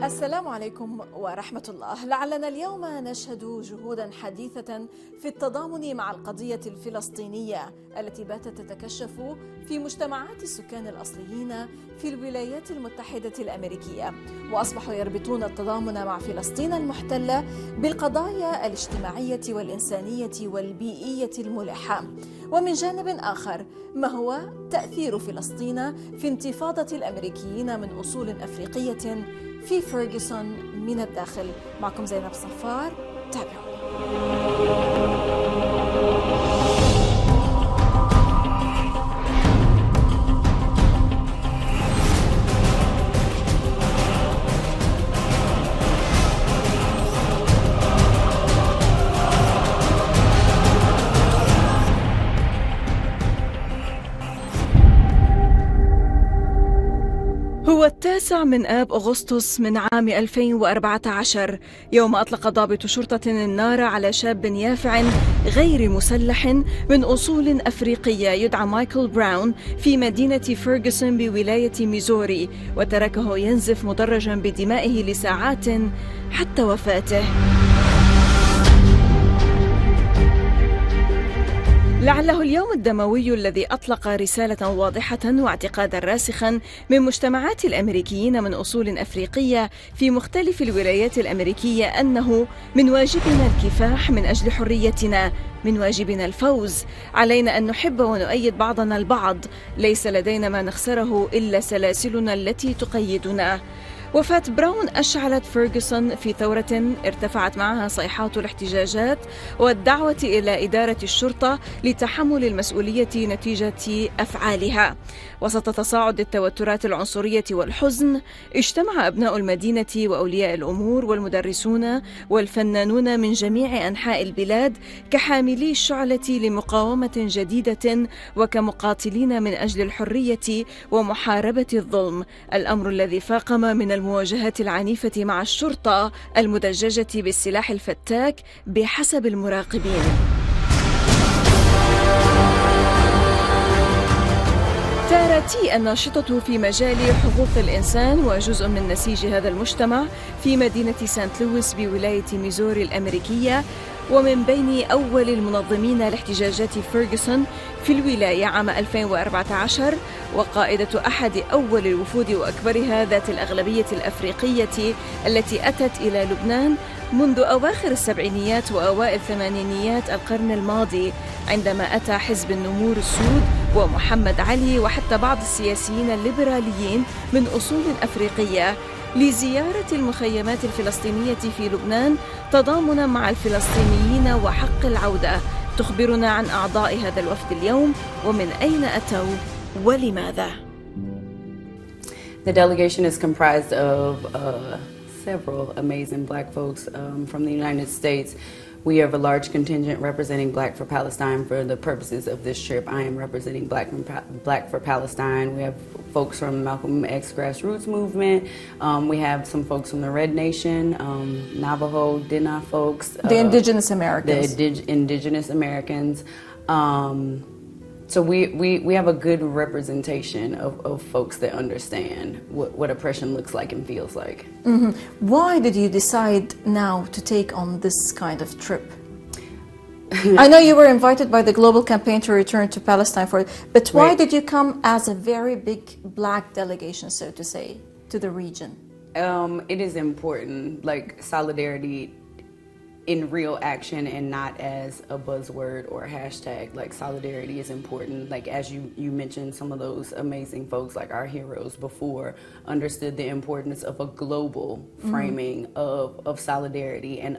السلام عليكم ورحمة الله. لعلنا اليوم نشهد جهودا حديثة في التضامن مع القضية الفلسطينية التي باتت تتكشف في مجتمعات السكان الأصليين في الولايات المتحدة الأمريكية، وأصبحوا يربطون التضامن مع فلسطين المحتلة بالقضايا الاجتماعية والإنسانية والبيئية الملحة. ومن جانب آخر، ما هو تأثير فلسطين في انتفاضة الاميركيين من أصول أفريقية في فيرغسون من الداخل؟ معكم زينب صفار، تابعوا. هو 9 من آب أغسطس من عام 2014 يوم أطلق ضابط شرطة النار على شاب يافع غير مسلح من أصول أفريقية يدعى مايكل براون في مدينة فيرغسون بولاية ميزوري، وتركه ينزف مدرجا بدمائه لساعات حتى وفاته. لعله اليوم الدموي الذي أطلق رسالة واضحة واعتقادا راسخا من مجتمعات الاميركيين من أصول أفريقية في مختلف الولايات الأمريكية أنه من واجبنا الكفاح من أجل حريتنا، من واجبنا الفوز، علينا أن نحب ونؤيد بعضنا البعض، ليس لدينا ما نخسره إلا سلاسلنا التي تقيدنا. وفاة براون أشعلت فيرغسون في ثورة ارتفعت معها صيحات الاحتجاجات والدعوة إلى إدارة الشرطة لتحمل المسؤولية نتيجة أفعالها. وسط تصاعد التوترات العنصرية والحزن، اجتمع أبناء المدينة وأولياء الأمور والمدرسون والفنانون من جميع أنحاء البلاد كحاملي الشعلة لمقاومة جديدة وكمقاتلين من أجل الحرية ومحاربة الظلم، الأمر الذي فاقم من المواجهات العنيفة مع الشرطة المدججة بالسلاح الفتاك بحسب المراقبين. تارا الناشطة في مجال حقوق الإنسان وجزء من نسيج هذا المجتمع في مدينة سانت لويس بولاية ميزوري الأمريكية، ومن بين أول المنظمين لاحتجاجات فيرغسون في الولاية عام 2014، وقائدة أحد أول الوفود وأكبرها ذات الأغلبية الأفريقية التي أتت إلى لبنان منذ أواخر السبعينيات وأوائل ثمانينيات القرن الماضي، عندما أتى حزب النمور السود ومحمد علي وحتى بعض السياسيين الليبراليين من أصول أفريقية لزيارة المخيمات الفلسطينية في لبنان تضامنا مع الفلسطينيين وحق العودة. تخبرنا عن أعضاء هذا الوفد اليوم ومن أين أتوا ولماذا. The delegation is comprised of several amazing black folks from the United States. We have a large contingent representing Black for Palestine. For the purposes of this trip, I am representing Black for Palestine. We have folks from Malcolm X grassroots movement. We have some folks from the Red Nation, Navajo, Dina folks. The Indigenous Americans. The Indigenous Americans. So we have a good representation of folks that understand what oppression looks like and feels like. Mm-hmm. Why did you decide now to take on this kind of trip? I know you were invited by the Global Campaign to return to Palestine but why Right. did you come as a very big black delegation, so to say, to the region? It is important, like solidarity in real action and not as a buzzword or a hashtag. Like solidarity is important. Like as you mentioned, some of those amazing folks, like our heroes before, understood the importance of a global framing of solidarity and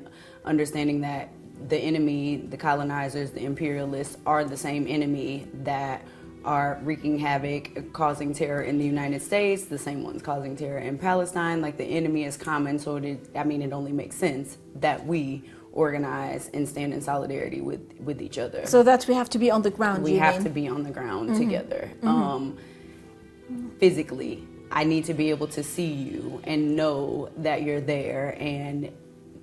understanding that the enemy, the colonizers, the imperialists are the same enemy that are wreaking havoc, causing terror in the United States, the same ones causing terror in Palestine. Like the enemy is common, so it only makes sense that we organize and stand in solidarity with each other. So that we have to be on the ground. We have to be on the ground together. Physically, I need to be able to see you and know that you're there, and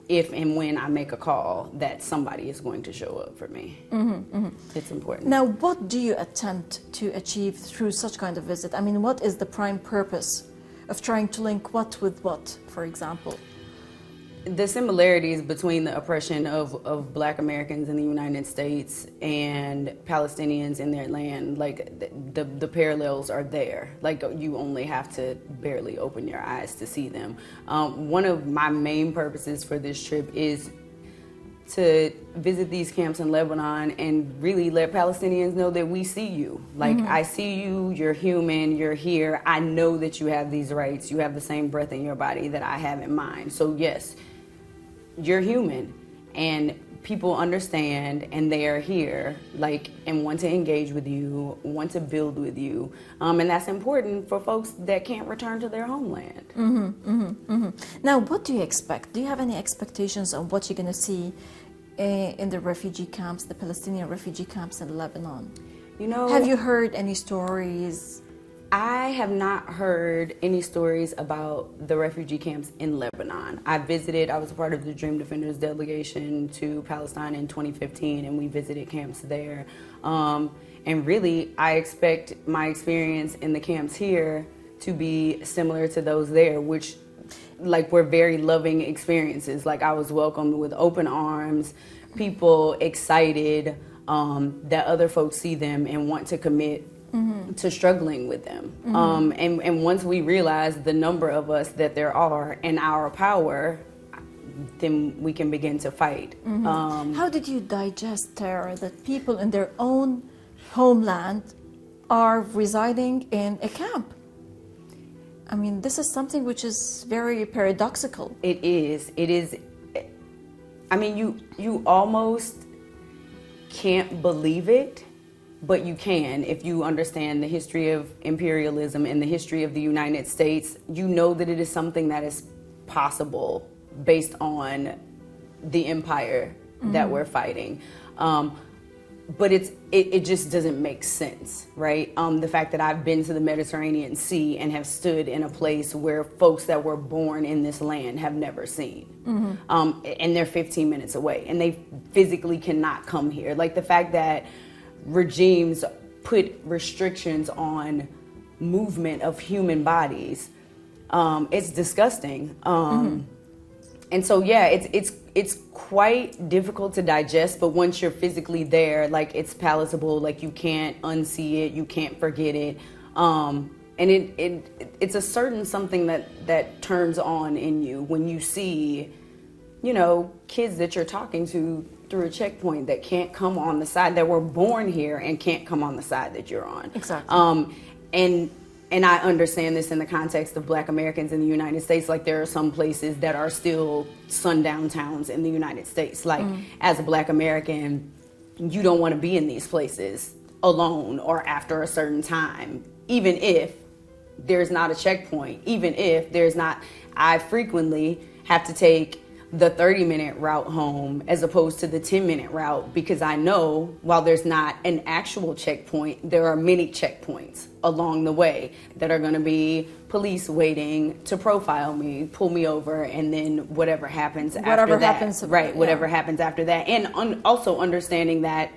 if and when I make a call, that somebody is going to show up for me. It's important. Now, what do you attempt to achieve through such kind of visit? I mean, what is the prime purpose of trying to link what with what, for example? The similarities between the oppression of Black Americans in the United States and Palestinians in their land, like the parallels are there. Like you only have to barely open your eyes to see them. One of my main purposes for this trip is to visit these camps in Lebanon and really let Palestinians know that we see you. Like, I see you, you're human, you're here. I know that you have these rights. You have the same breath in your body that I have in mine. So yes, you're human, and people understand, and they are here, like, and want to engage with you, want to build with you. And that's important for folks that can't return to their homeland. Now, what do you expect? Do you have any expectations on what you're going to see in the refugee camps, the Palestinian refugee camps in Lebanon? You know, have you heard any stories? I have not heard any stories about the refugee camps in Lebanon. I was a part of the Dream Defenders delegation to Palestine in 2015, and we visited camps there. And really, I expect my experience in the camps here to be similar to those there, which like were very loving experiences. Like I was welcomed with open arms, people excited that other folks see them and want to commit to struggling with them. And once we realize the number of us that there are and our power, then we can begin to fight. How did you digest, Tara, that people in their own homeland are residing in a camp? I mean, this is something which is very paradoxical. It is. I mean, you almost can't believe it, but you can if you understand the history of imperialism and the history of the United States. You know that it is something that is possible based on the empire that we're fighting. But it just doesn't make sense, right? The fact that I've been to the Mediterranean Sea and have stood in a place where folks that were born in this land have never seen. And they're 15 minutes away and they physically cannot come here. Like the fact that regimes put restrictions on movement of human bodies, it's disgusting. And so, yeah, it's quite difficult to digest, but once you're physically there, like it's palatable, like you can't unsee it, you can't forget it. And it's a certain something that turns on in you when you see, you know, kids that you're talking to through a checkpoint that can't come on the side, that were born here and can't come on the side that you're on. Exactly. And I understand this in the context of Black Americans in the United States. Like there are some places that are still sundown towns in the United States. Like as a Black American, you don't want to be in these places alone or after a certain time, even if there's not a checkpoint, even if there's not, I frequently have to take the 30-minute route home as opposed to the 10-minute route because I know while there's not an actual checkpoint, there are many checkpoints along the way that are going to be police waiting to profile me, pull me over, and then whatever happens after that. Whatever happens after that. And also understanding that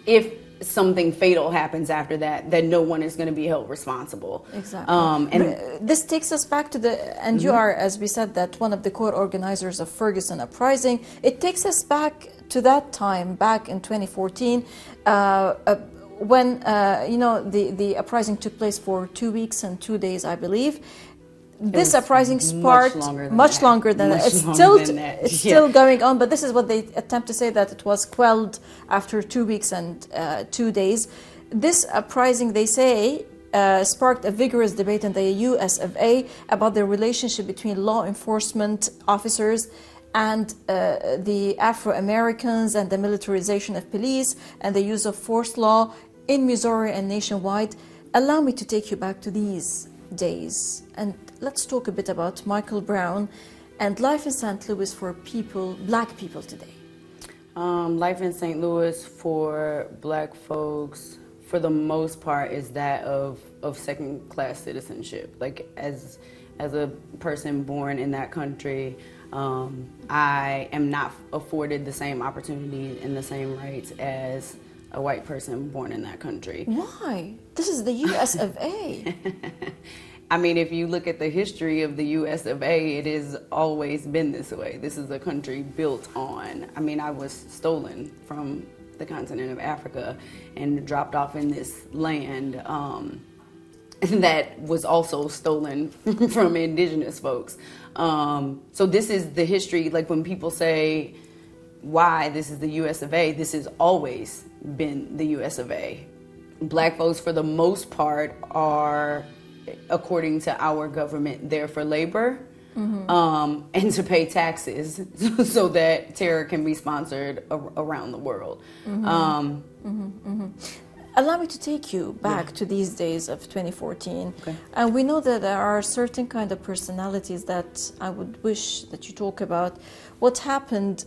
if something fatal happens after that, that no one is going to be held responsible. Exactly. And this takes us back to and you are, as we said, that one of the core organizers of Ferguson Uprising. It takes us back to that time, back in 2014, when, you know, the uprising took place for 2 weeks and 2 days, I believe. This uprising sparked much longer than that. It's still going on, but this is what they attempt to say, that it was quelled after 2 weeks and 2 days. This uprising, they say, sparked a vigorous debate in the US of A about the relationship between law enforcement officers and the Afro-Americans and the militarization of police and the use of force law in Missouri and nationwide. Allow me to take you back to these days, and let's talk a bit about Michael Brown and life in St. Louis for people, Black people today. Life in St. Louis for Black folks, for the most part, is that of second-class citizenship. Like as a person born in that country, I am not afforded the same opportunities and the same rights as a white person born in that country. Why? This is the US of A. I mean, if you look at the history of the US of A, it has always been this way. This is a country built on, I mean, I was stolen from the continent of Africa and dropped off in this land that was also stolen from indigenous folks. So this is the history, like when people say, why this is the US of A, this has always been the US of A. Black folks, for the most part, are, according to our government, there for labor and to pay taxes so that terror can be sponsored around the world. Allow me to take you back to these days of 2014. Okay. And we know that there are certain kind of personalities that I would wish that you talk about. What happened,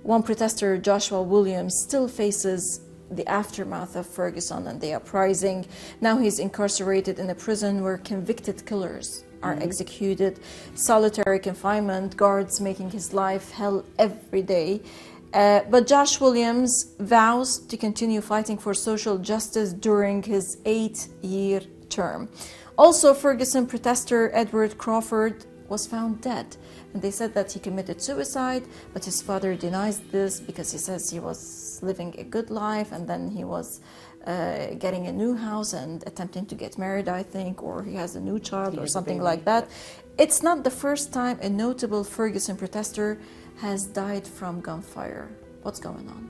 one protester, Joshua Williams, still faces the aftermath of Ferguson and the uprising. Now he's incarcerated in a prison where convicted killers are executed, solitary confinement, guards making his life hell every day. But Josh Williams vows to continue fighting for social justice during his 8-year term. Also, Ferguson protester Edward Crawford was found dead. And they said that he committed suicide, but his father denies this because he says he was living a good life and then he was getting a new house and attempting to get married, I think, or he has a new child or something like that. It's not the first time a notable Ferguson protester has died from gunfire. What's going on?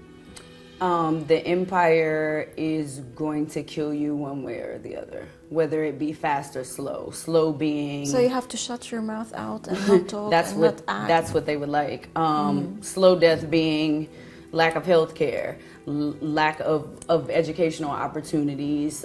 The empire is going to kill you one way or the other, whether it be fast or slow. Slow being... So you have to shut your mouth out and not talk and not act. That's what they would like. Slow death being lack of health care, lack of educational opportunities,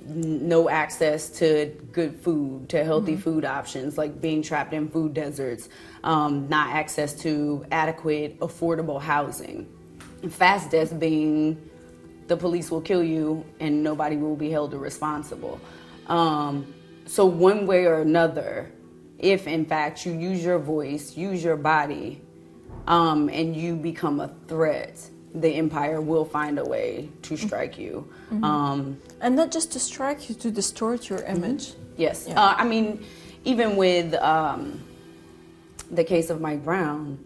no access to good food, to healthy food options, like being trapped in food deserts, not access to adequate, affordable housing. Fast death being the police will kill you and nobody will be held responsible. So one way or another, if in fact you use your voice, use your body, and you become a threat, the empire will find a way to strike you. And not just to strike you, to distort your image. Yes. Yeah. I mean, even with the case of Mike Brown,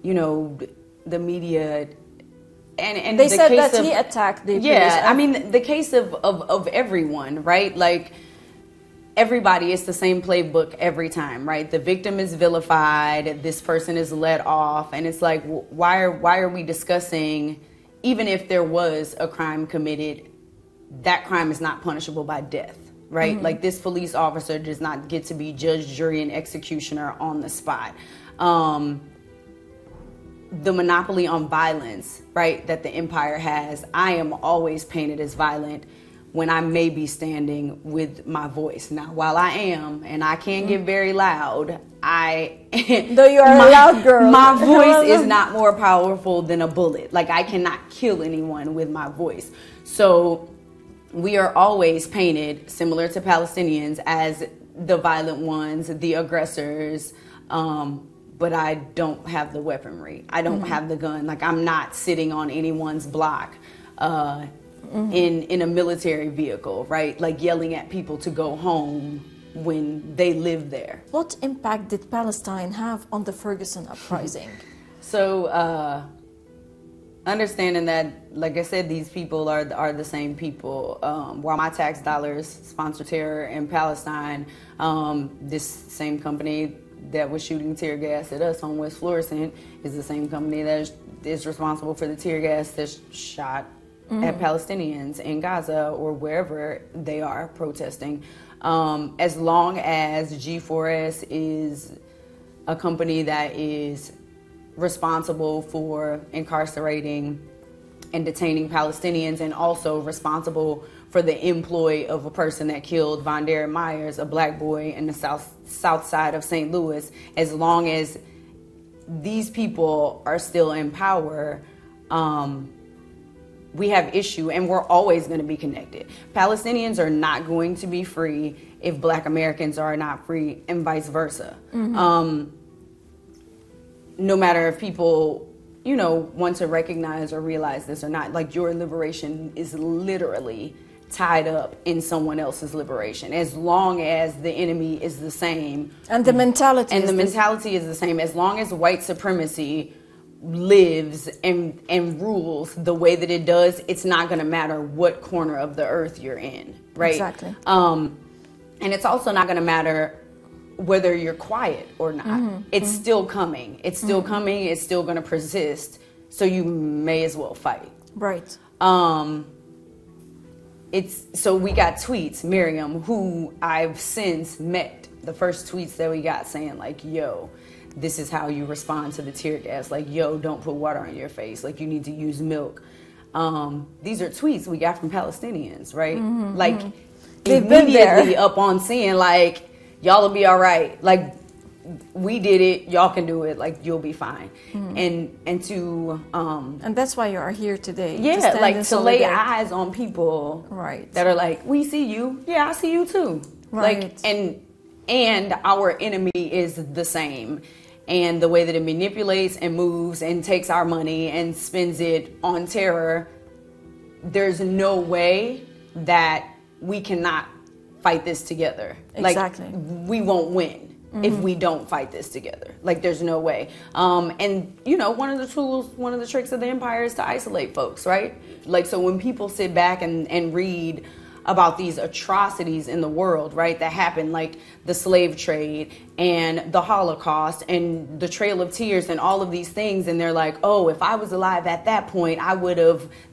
you know, the media... And they the said case that of, he attacked the police. Yeah, I mean, the case of everyone, right? Like, everybody, it's the same playbook every time, right? The victim is vilified, this person is let off, and it's like, why are we discussing, even if there was a crime committed, that crime is not punishable by death, right? Like, this police officer does not get to be judge, jury, and executioner on the spot. The monopoly on violence, right, that the empire has, I am always painted as violent when I may be standing with my voice. Now, while I am, and I can get very loud, though you are a loud girl, my voice is not more powerful than a bullet. Like, I cannot kill anyone with my voice. So we are always painted, similar to Palestinians, as the violent ones, the aggressors, but I don't have the weaponry. I don't have the gun. Like, I'm not sitting on anyone's block in a military vehicle, right? Like, yelling at people to go home when they live there. What impact did Palestine have on the Ferguson uprising? So, understanding that, like I said, these people are the same people. While my tax dollars sponsor terror in Palestine, this same company that was shooting tear gas at us on West Florissant is the same company that is responsible for the tear gas that's shot at Palestinians in Gaza or wherever they are protesting. As long as G4S is a company that is responsible for incarcerating and detaining Palestinians and also responsible for the employ of a person that killed Von Darren Myers, a black boy in the south side of St. Louis, as long as these people are still in power, we have issue, and we're always going to be connected. Palestinians are not going to be free if Black Americans are not free, and vice versa. No matter if people, want to recognize or realize this or not, like, your liberation is literally tied up in someone else's liberation, as long as the enemy is the same. And the mentality is the same. As long as white supremacy lives and rules the way that it does, it's not going to matter what corner of the earth you're in, right? Exactly. And it's also not going to matter whether you're quiet or not. It's still coming. It's still coming. It's still going to persist. So you may as well fight. Right. So we got tweets, Miriam, who I've since met, the first tweets that we got saying like, yo, this is how you respond to the tear gas. Like, yo, don't put water on your face. Like, you need to use milk. These are tweets we got from Palestinians, right? Like, they've been immediately there. up on scene, like, y'all will be all right. Like, we did it. Y'all can do it. Like, you'll be fine. And that's why you are here today. Yeah, like to lay eyes on people, right? That are like, we see you. Yeah, I see you too. Right. Like, and our enemy is the same. And the way that it manipulates and moves and takes our money and spends it on terror, there's no way that we cannot fight this together. Exactly. Like, we won't win if we don't fight this together. Like, there's no way. And, you know, one of the tricks of the empire is to isolate folks, right? Like, so when people sit back and read about these atrocities in the world, right, that happened, like the slave trade and the Holocaust and the Trail of Tears and all of these things, and they're like, oh, if I was alive at that point,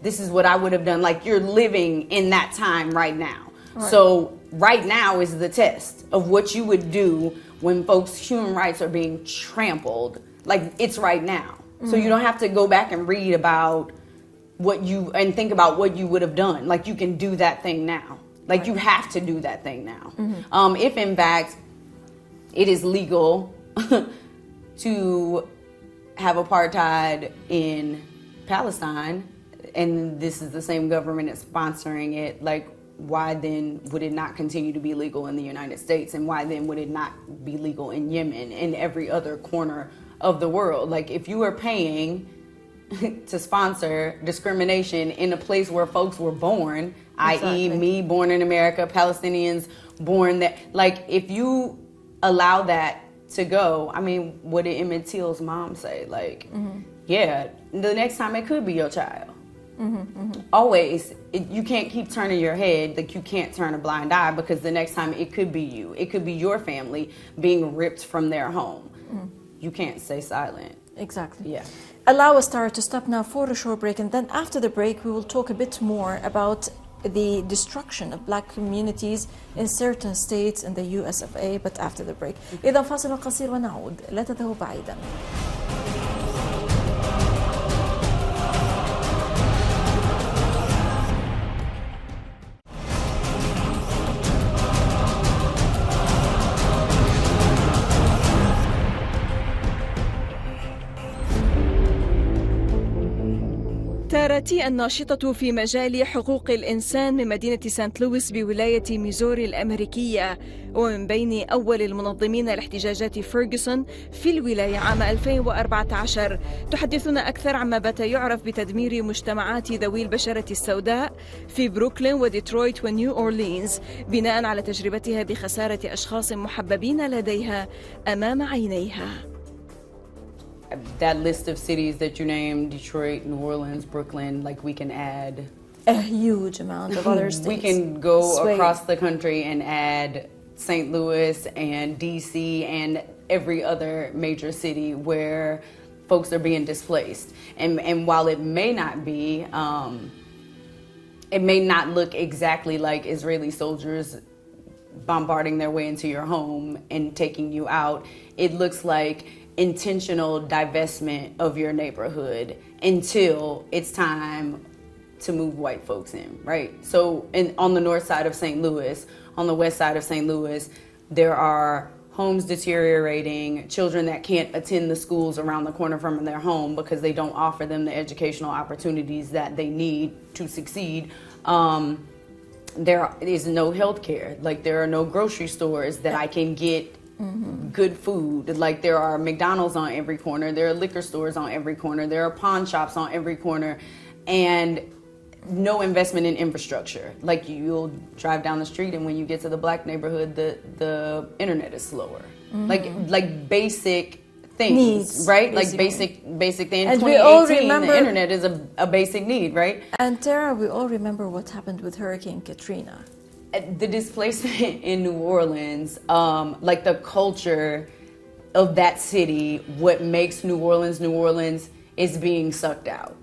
this is what I would have done. Like, you're living in that time right now. Right. So right now is the test of what you would do when folks' human rights are being trampled. Like, it's right now. So you don't have to go back and read about and think about what you would have done. Like, you can do that thing now. Like, right. You have to do that thing now. If in fact it is legal to have apartheid in Palestine, and this is the same government that's sponsoring it, like, why then would it not continue to be legal in the United States? And why then would it not be legal in Yemen and every other corner of the world? Like, if you are paying to sponsor discrimination in a place where folks were born, i.e. me born in America, Palestinians born there, like, if you allow that to go, I mean, what did Emmett Till's mom say? Like, yeah, the next time it could be your child. Always, you can't keep turning your head. Like, you can't turn a blind eye, because the next time it could be you. It could be your family being ripped from their home. You can't stay silent. Exactly. Yeah. Allow us, Tara, to stop now for a short break, and then after the break we will talk a bit more about the destruction of black communities in certain states in the US of A, but after the break. إذا فاصل قصير ونعود، لا تذهبوا بعيدا. تارا الناشطة في مجال حقوق الإنسان من مدينة سانت لويس بولاية ميزوري الأميركية، ومن بين أول المنظمين لاحتجاجات فيرغسون في الولاية عام 2014. تحدثنا أكثر عما بات يعرف بتدمير مجتمعات ذوي البشرة السوداء في بروكلين وديترويت ونيو أورلينز، بناء على تجربتها بخسارة أشخاص محببين لديها أمام عينيها. That list of cities that you named, Detroit, New Orleans, Brooklyn, like, we can add a huge amount of other states. We can go across the country and add St. Louis and DC and every other major city where folks are being displaced. And while it may not be, it may not look exactly like Israeli soldiers bombarding their way into your home and taking you out, it looks like intentional divestment of your neighborhood until it's time to move white folks in, right? So on the north side of St. Louis, on the west side of St. Louis, there are homes deteriorating, children that can't attend the schools around the corner from their home because they don't offer them the educational opportunities that they need to succeed. There is no health care. Like, there are no grocery stores that I can get good food. Like, there are McDonald's on every corner, there are liquor stores on every corner, there are pawn shops on every corner, and no investment in infrastructure. Like you'll drive down the street and when you get to the black neighborhood, the internet is slower. Like basic things, needs, right? basically. Like basic things. And In we all 2018, remember the internet is a basic need, right? And Tara, we all remember what happened with Hurricane Katrina. The displacement in New Orleans, like the culture of that city, what makes New Orleans is being sucked out.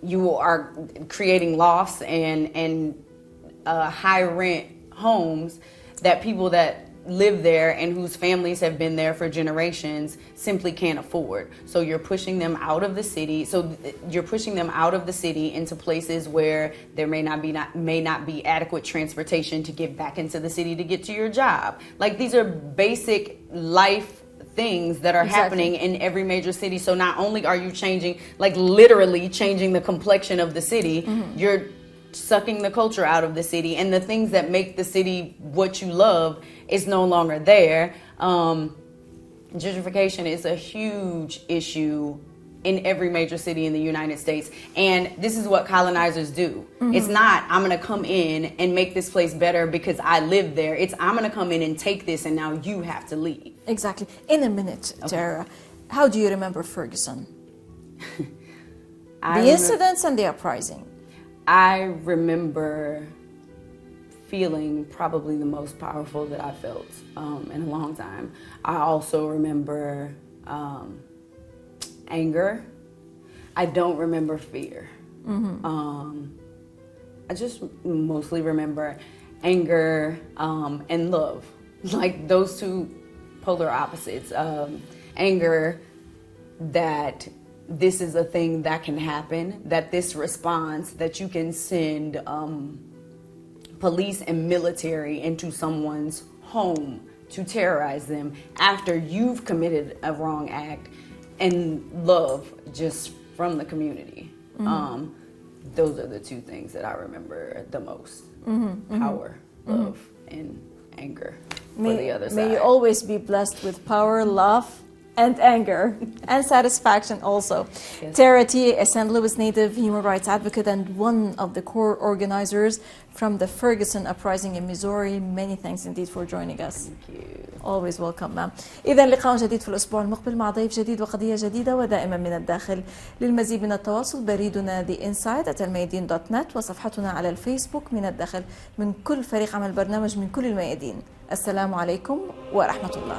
You are creating lofts and high rent homes that people that live there and whose families have been there for generations simply can't afford. So you're pushing them out of the city. So you're pushing them out of the city into places where there may not be adequate transportation to get back into the city to get to your job. Like these are basic life things that are happening in every major city. So not only are you changing, like literally changing the complexion of the city, you're sucking the culture out of the city, and the things that make the city what you love is no longer there. Gentrification is a huge issue in every major city in the United States, and this is what colonizers do. It's not, I'm going to come in and make this place better because I live there. It's, I'm going to come in and take this and now you have to leave. Exactly. In a minute, Tara, how do you remember Ferguson? The incidents and the uprising. I remember feeling probably the most powerful that I felt in a long time. I also remember anger. I don't remember fear. I just mostly remember anger and love, like those two polar opposites. Anger that this is a thing that can happen, that this response, that you can send police and military into someone's home to terrorize them after you've committed a wrong act, and love just from the community. Those are the two things that I remember the most. Power, love, and anger for the other side. May you always be blessed with power, love, and anger, and satisfaction also. Yes. Tara T, a St. Louis native human rights advocate and one of the core organizers from the Ferguson uprising in Missouri. Many thanks indeed for joining us. Thank you. Always welcome, ma'am. إذا لقاء جديد في الأسبوع المقبل مع ضيف جديد وقضية جديدة ودائما من الداخل. للمزيد من التواصل بريدنا theinside@almayadeen.net وصفحتنا على الفيسبوك من الداخل. من كل فريق عمل برنامج من كل الميادين. السلام عليكم ورحمة الله.